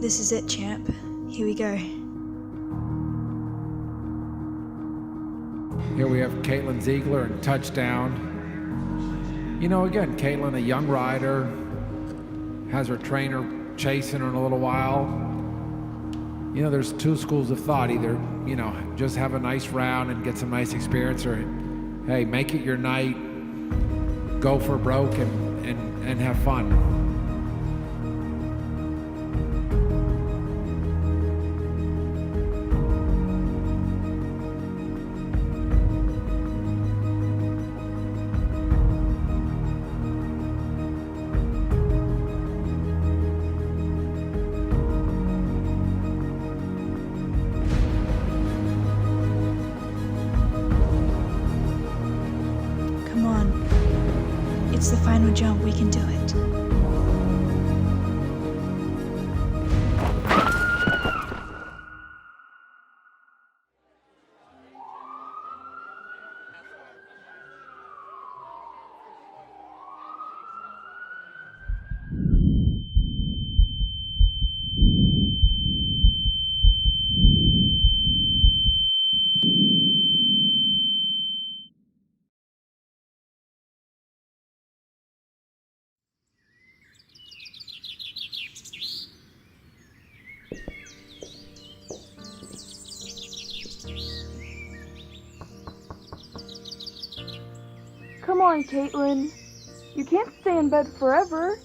This is it, champ. Here we go. Here we have Caitlin Ziegler in touchdown. You know, again, Caitlin, a young rider, has her trainer chasing her in a little while. You know, there's two schools of thought. Either, you know, just have a nice round and get some nice experience, or, hey, make it your night, go for broke and have fun. Come on. It's the final jump. We can do it. Come on, Caitlin. You can't stay in bed forever.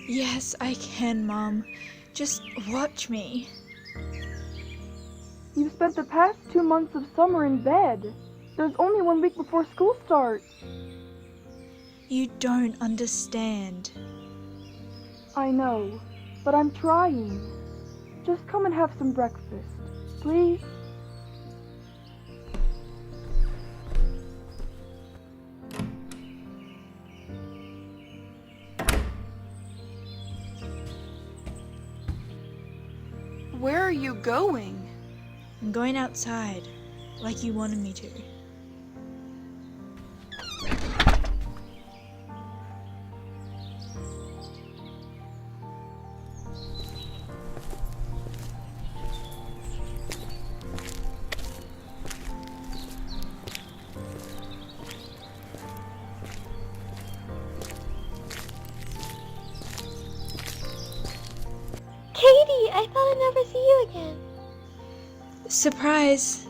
Yes, I can, Mom. Just watch me. You've spent the past 2 months of summer in bed. There's only 1 week before school starts. You don't understand. I know, but I'm trying. Just come and have some breakfast, please. Where are you going? I'm going outside, like you wanted me to. Katie, I thought I'd never see you again. Surprise.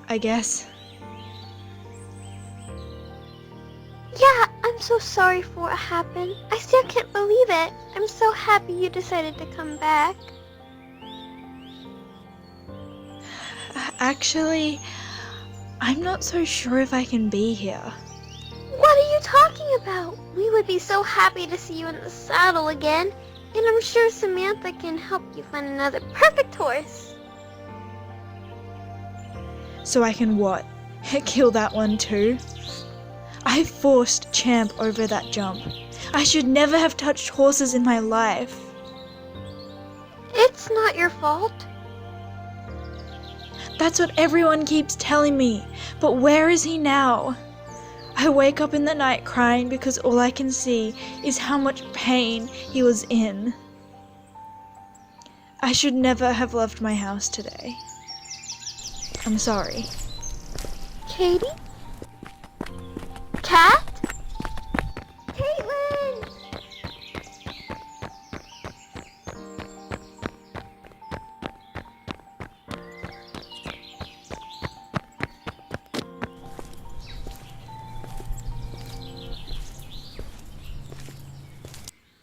I guess. Yeah, I'm so sorry for what happened. I still can't believe it. I'm so happy you decided to come back. Actually, I'm not so sure if I can be here. What are you talking about? We would be so happy to see you in the saddle again. And I'm sure Samantha can help you find another perfect horse. So I can what? Kill that one too? I forced Champ over that jump. I should never have touched horses in my life. It's not your fault. That's what everyone keeps telling me. But where is he now? I wake up in the night crying because all I can see is how much pain he was in. I should never have left my house today. I'm sorry. Katie? Cat? Caitlin!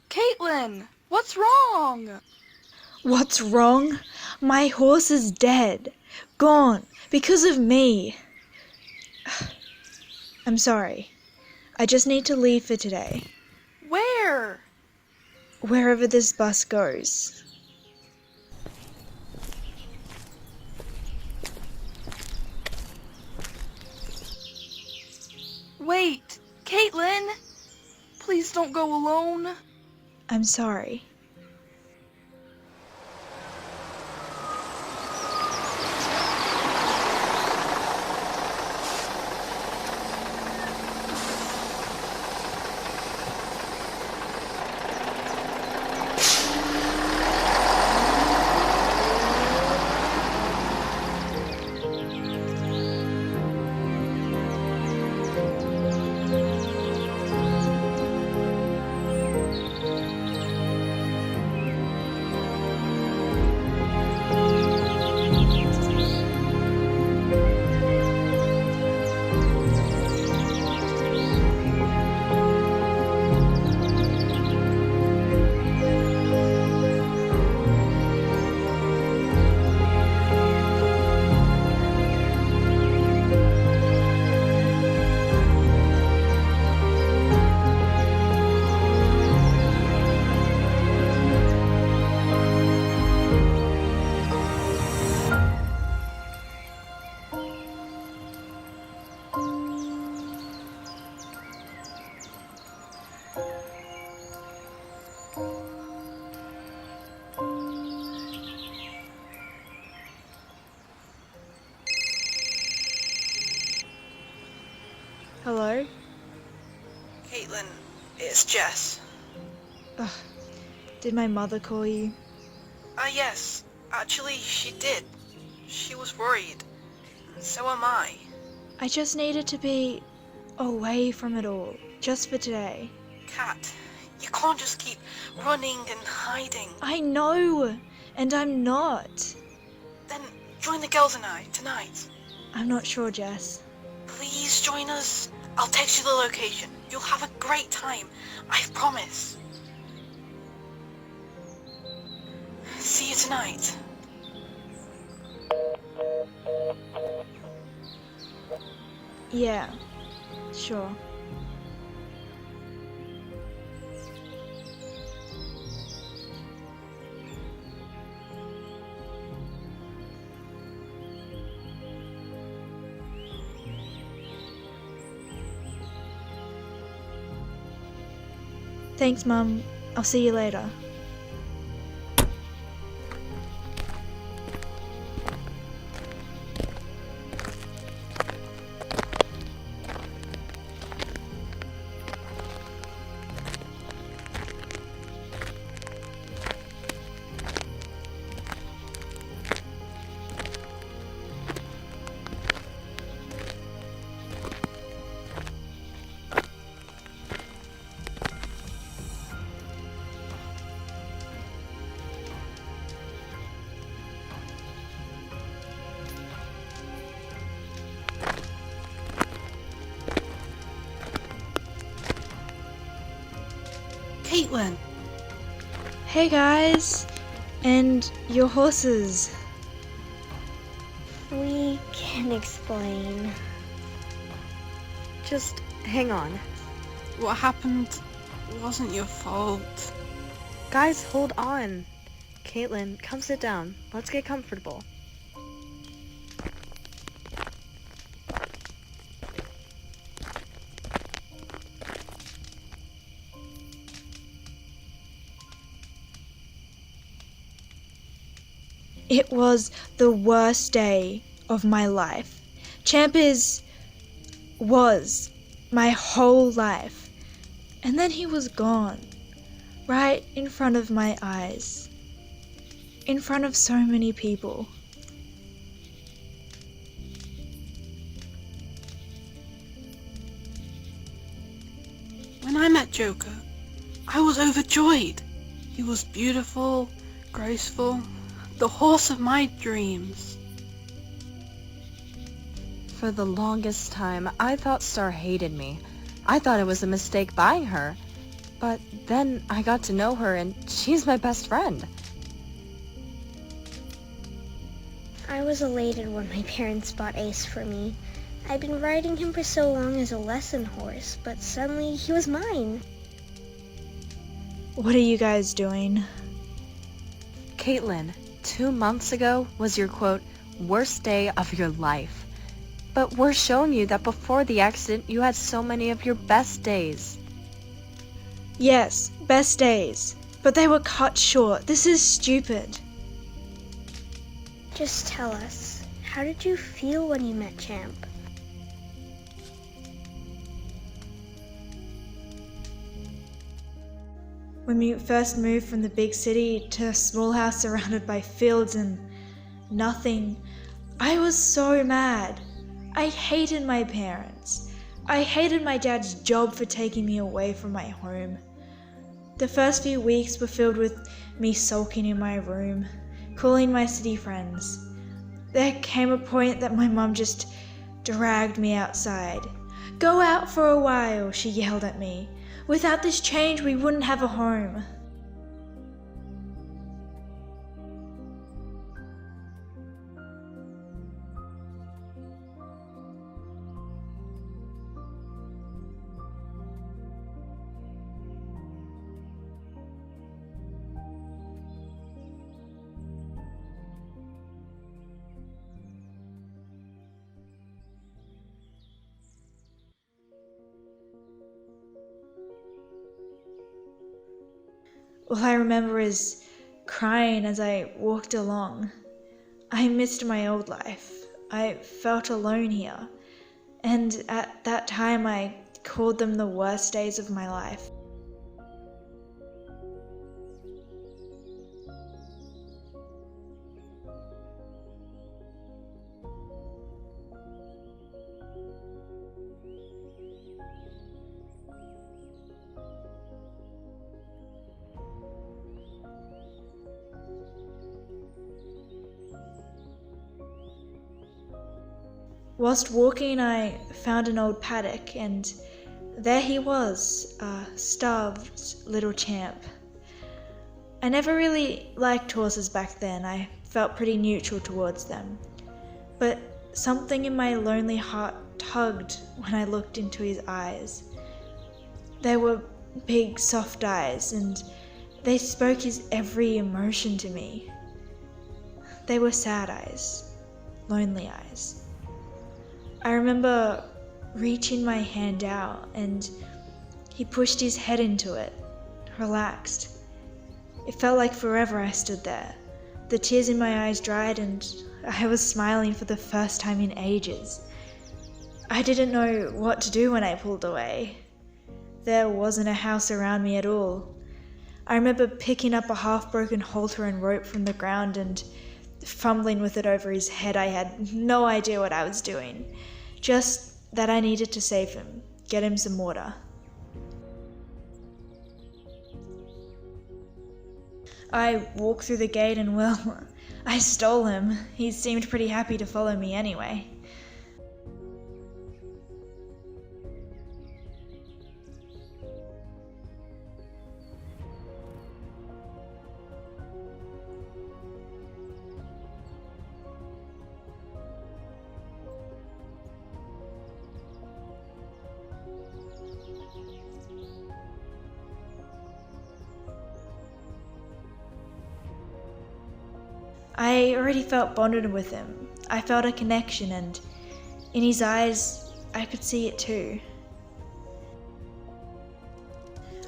Caitlin, what's wrong? What's wrong? My horse is dead. Gone. Because of me. I'm sorry. I just need to leave for today. Where? Wherever this bus goes. Wait, Caitlin! Please don't go alone. I'm sorry. it's Jess. Ugh. Did my mother call you? Yes. Actually, she did. She was worried. So am I. I just needed to be away from it all, just for today. Kat, you can't just keep running and hiding. I know, and I'm not. Then join the girls and I tonight. I'm not sure, Jess. Please join us. I'll text you the location. You'll have a great time. I promise. See you tonight. Yeah, sure. Thanks, Mum. I'll see you later. Caitlin. Hey, guys. And your horses. We can explain. Just hang on. What happened wasn't your fault. Guys, hold on. Caitlin, come sit down. Let's get comfortable. It was the worst day of my life. Champ was my whole life. And then he was gone. Right in front of my eyes. In front of so many people. When I met Joker, I was overjoyed. He was beautiful, graceful, the horse of my dreams. For the longest time, I thought Star hated me. I thought it was a mistake buying her. But then I got to know her and she's my best friend. I was elated when my parents bought Ace for me. I'd been riding him for so long as a lesson horse, but suddenly he was mine. What are you guys doing? Caitlin, 2 months ago was your, quote, worst day of your life. But we're showing you that before the accident, you had so many of your best days. Yes, best days. But they were cut short. This is stupid. Just tell us, how did you feel when you met Champ? When we first moved from the big city to a small house surrounded by fields and nothing, I was so mad. I hated my parents. I hated my dad's job for taking me away from my home. The first few weeks were filled with me sulking in my room, calling my city friends. There came a point that my mum just dragged me outside. "Go out for a while," she yelled at me. "Without this change, we wouldn't have a home." All I remember is crying as I walked along. I missed my old life. I felt alone here. And at that time I called them the worst days of my life. Whilst walking, I found an old paddock, and there he was, a starved little champ. I never really liked horses back then. I felt pretty neutral towards them. But something in my lonely heart tugged when I looked into his eyes. They were big, soft eyes, and they spoke his every emotion to me. They were sad eyes, lonely eyes. I remember reaching my hand out, and he pushed his head into it, relaxed. It felt like forever I stood there. The tears in my eyes dried, and I was smiling for the first time in ages. I didn't know what to do when I pulled away. There wasn't a house around me at all. I remember picking up a half-broken halter and rope from the ground and fumbling with it over his head. I had no idea what I was doing, just that I needed to save him, get him some water. I walked through the gate and, well, I stole him. He seemed pretty happy to follow me anyway. I already felt bonded with him. I felt a connection, and in his eyes, I could see it too.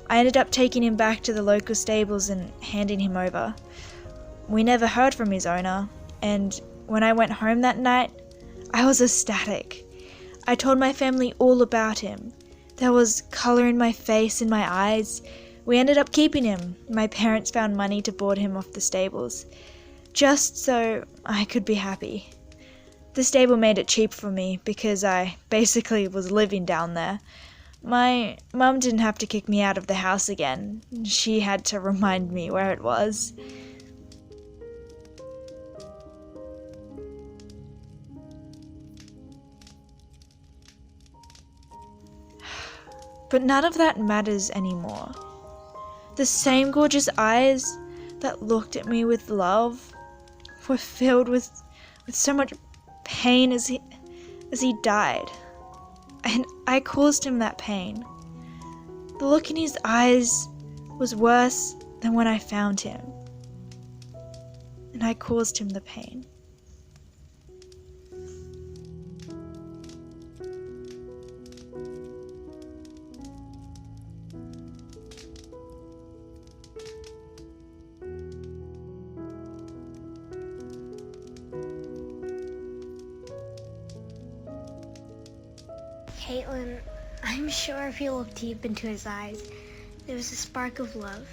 I ended up taking him back to the local stables and handing him over. We never heard from his owner, and when I went home that night, I was ecstatic. I told my family all about him. There was color in my face and my eyes. We ended up keeping him. My parents found money to board him off the stables, just so I could be happy. The stable made it cheap for me because I basically was living down there. My mum didn't have to kick me out of the house again. She had to remind me where it was. But none of that matters anymore. The same gorgeous eyes that looked at me with love were filled with so much pain as he died. And I caused him that pain. The look in his eyes was worse than when I found him. And I caused him the pain. Caitlin, I'm sure if you look deep into his eyes, there was a spark of love,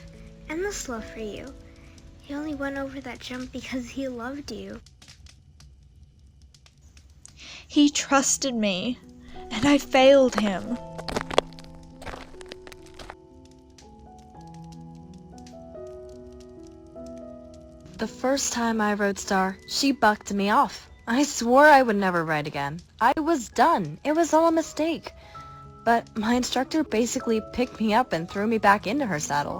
endless love for you. He only went over that jump because he loved you. He trusted me, and I failed him. The first time I rode Star, she bucked me off. I swore I would never ride again. I was done. It was all a mistake. But my instructor basically picked me up and threw me back into her saddle.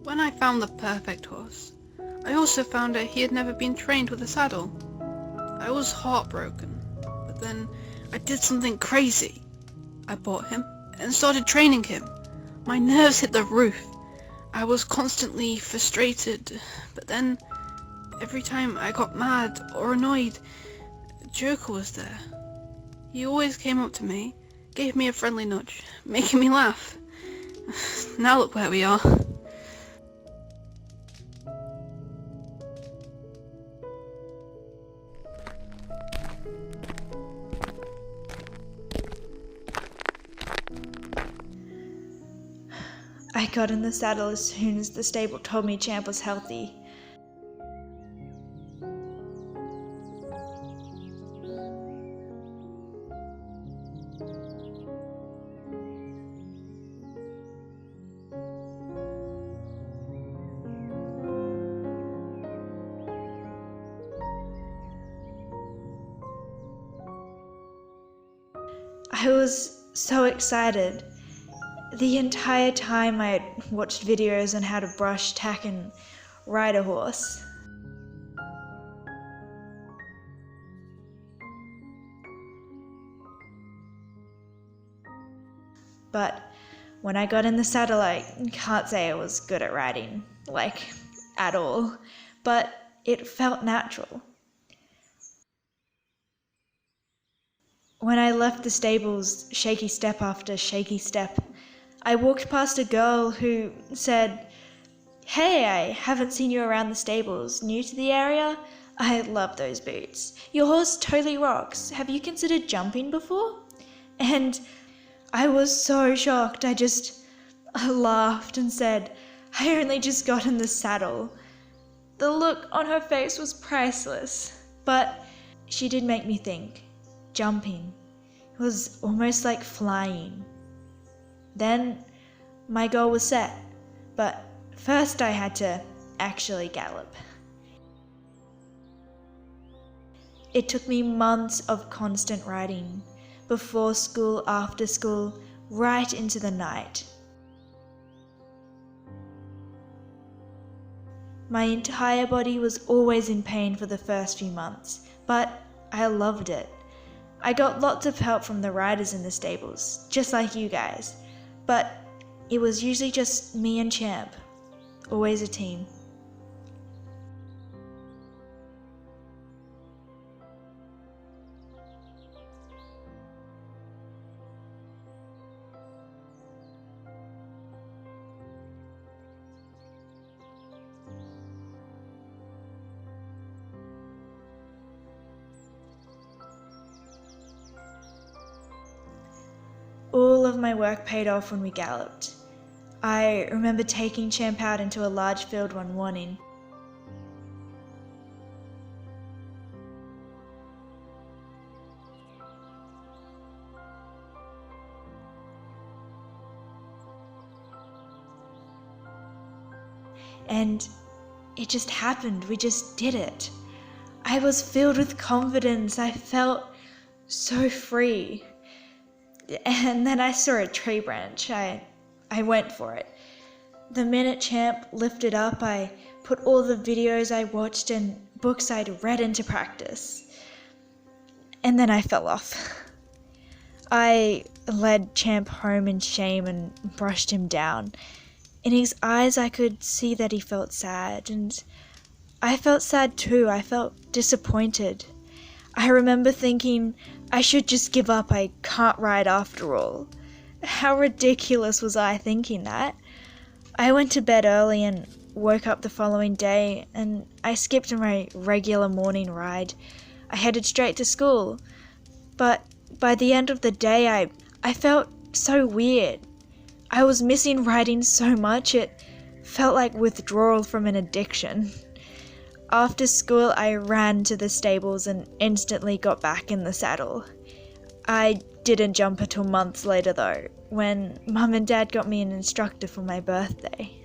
When I found the perfect horse, I also found out he had never been trained with a saddle. I was heartbroken, but then I did something crazy. I bought him and started training him. My nerves hit the roof. I was constantly frustrated, but then every time I got mad or annoyed, Joker was there. He always came up to me, gave me a friendly nudge, making me laugh. Now look where we are. I got in the saddle as soon as the stable told me Champ was healthy. I was so excited. The entire time I had watched videos on how to brush, tack, and ride a horse. But when I got in the saddle, I can't say I was good at riding, like, at all. But it felt natural. When I left the stables, shaky step after shaky step, I walked past a girl who said, "Hey, I haven't seen you around the stables. New to the area? I love those boots. Your horse totally rocks. Have you considered jumping before?" And I was so shocked. I laughed and said, "I only just got in the saddle." The look on her face was priceless, but she did make me think. Jumping. It was almost like flying. Then my goal was set, but first I had to actually gallop. It took me months of constant riding, before school, after school, right into the night. My entire body was always in pain for the first few months, but I loved it. I got lots of help from the riders in the stables, just like you guys, but it was usually just me and Champ, always a team. All of my work paid off when we galloped. I remember taking Champ out into a large field one morning. And it just happened. We just did it. I was filled with confidence. I felt so free. And then I saw a tree branch. I went for it. The minute Champ lifted up, I put all the videos I watched and books I'd read into practice. And then I fell off. I led Champ home in shame and brushed him down. In his eyes I could see that he felt sad, and I felt sad too. I felt disappointed. I remember thinking, I should just give up, I can't ride after all. How ridiculous was I thinking that? I went to bed early and woke up the following day, and I skipped my regular morning ride. I headed straight to school. But by the end of the day, I felt so weird. I was missing riding so much, it felt like withdrawal from an addiction. After school, I ran to the stables and instantly got back in the saddle. I didn't jump until months later though, when Mum and Dad got me an instructor for my birthday.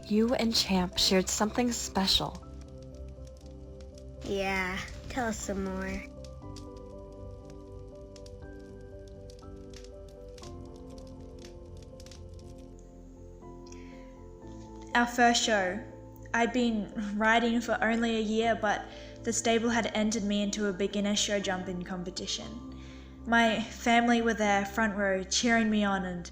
You and Champ shared something special. Yeah, tell us some more. Our first show. I'd been riding for only a year, but the stable had entered me into a beginner show jumping competition. My family were there, front row, cheering me on, and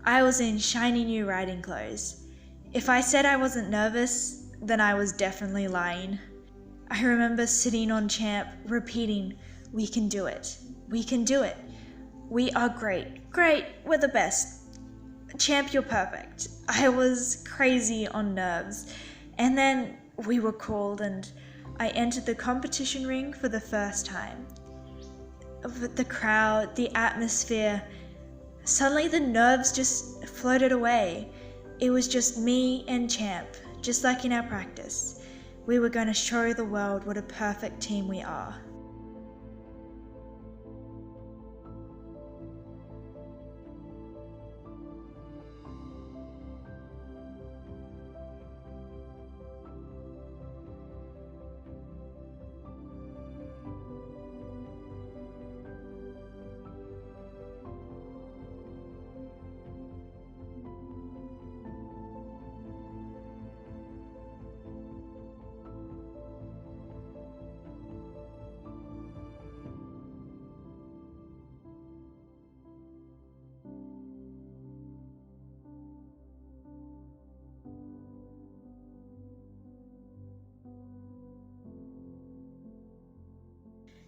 I was in shiny new riding clothes. If I said I wasn't nervous, then I was definitely lying. I remember sitting on Champ, repeating, "We can do it. We can do it. We are great. Great, we're the best. Champ, you're perfect." I was crazy on nerves. And then we were called and I entered the competition ring for the first time. The crowd, the atmosphere, suddenly the nerves just floated away. It was just me and Champ, just like in our practice. We were going to show the world what a perfect team we are.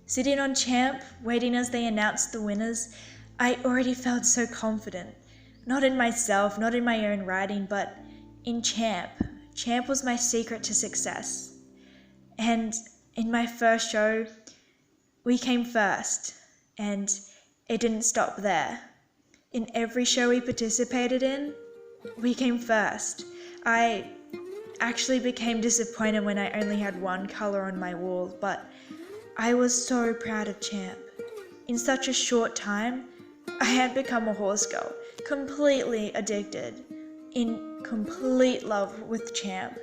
Sitting on Champ, waiting as they announced the winners, I already felt so confident. Not in myself, not in my own writing, but in Champ. Champ was my secret to success. And in my first show, we came first, and it didn't stop there. In every show we participated in, we came first. I actually became disappointed when I only had one color on my wall, but I was so proud of Champ. In such a short time, I had become a horse girl, completely addicted, in complete love with Champ.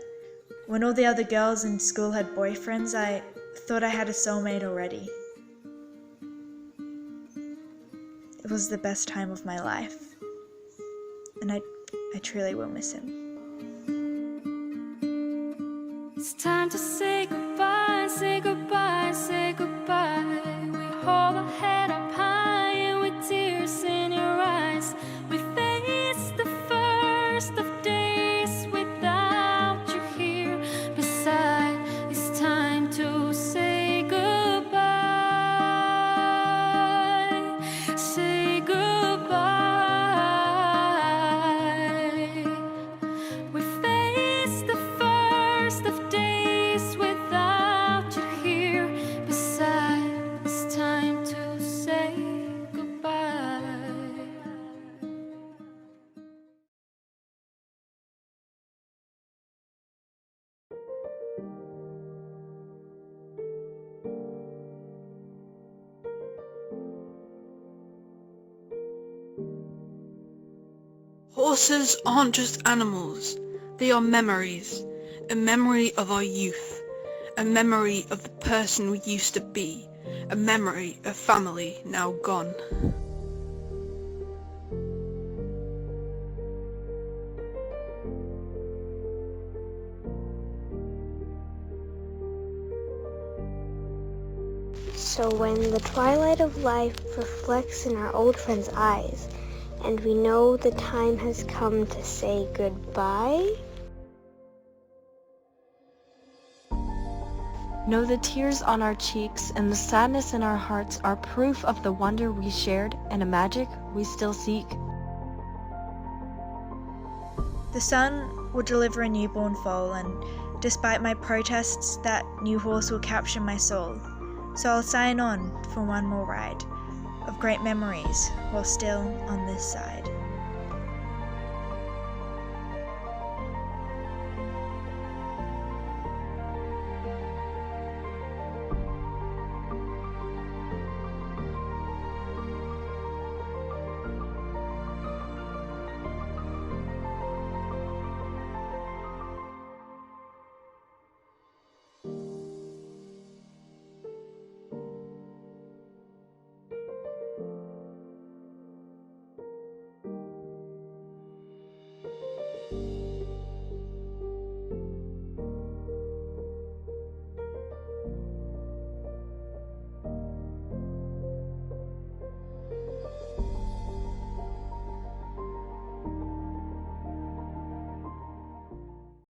When all the other girls in school had boyfriends, I thought I had a soulmate already. It was the best time of my life, and I truly will miss him. It's time to say goodbye, say goodbye, say goodbye. We hold our head up high and with tears in your eyes, we face the first of days without you here beside. It's time to say goodbye, say goodbye. We face the first of days without you here beside. It's time to say goodbye. Horses aren't just animals, they are memories. A memory of our youth, a memory of the person we used to be, a memory of family now gone. So when the twilight of life reflects in our old friend's eyes, and we know the time has come to say goodbye, Know the tears on our cheeks and the sadness in our hearts are proof of the wonder we shared and a magic we still seek. The sun will deliver a newborn foal, and despite my protests, that new horse will capture my soul. So I'll sign on for one more ride of great memories while still on this side.